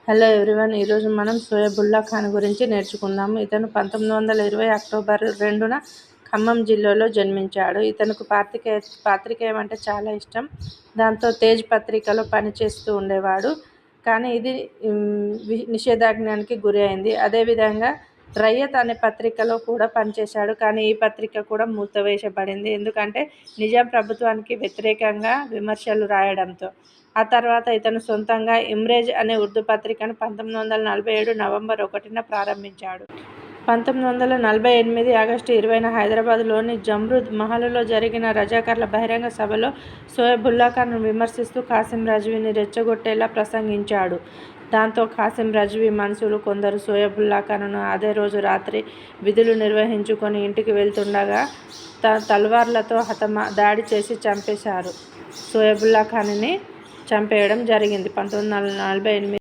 Hello everyone, ఈరోజు మనం సోయబుల్లా ఖాన్ గురించి నేర్చుకుందాము. ఇతను 1920 అక్టోబర్ 2న ఖమ్మం జిల్లాలో జన్మించాడు. ఇతనికి పాత్రికేయం అంటే చాలా ఇష్టం. దాంతో తేజ్ పత్రికలో పనిచేస్తూ ఉండేవాడు. కానీ ఇది నిషేధాజ్ఞానికి గురి అయింది. అదేవిధంగా రయ్యత్ అనే పత్రికలో కూడా పనిచేశాడు. కానీ ఈ పత్రిక కూడా మూతవేయబడింది, ఎందుకంటే నిజాం ప్రభుత్వానికి వ్యతిరేకంగా విమర్శలు రాయడంతో. ఆ తర్వాత ఇతను సొంతంగా ఇమ్రేజ్ అనే ఉర్దూ పత్రికను 1947 నవంబర్ 1న ప్రారంభించాడు. 1948 ఆగస్టు 20న హైదరాబాద్లోని జమ్రూద్ మహల్లో జరిగిన రజాకర్ల బహిరంగ సభలో సోయబుల్లా ఖాన్ విమర్శిస్తూ కాసిం రజ్వీని రెచ్చగొట్టేలా ప్రసంగించాడు. దాంతో కాసిం రజ్వీ మనుషులు కొందరు సోయబుల్లా ఖాన్ను అదే రోజు రాత్రి విధులు నిర్వహించుకొని ఇంటికి వెళ్తుండగా తల్వార్లతో దాడి చేసి చంపేశారు. సోయబుల్లా ఖాన్ని చంపేయడం జరిగింది. 1948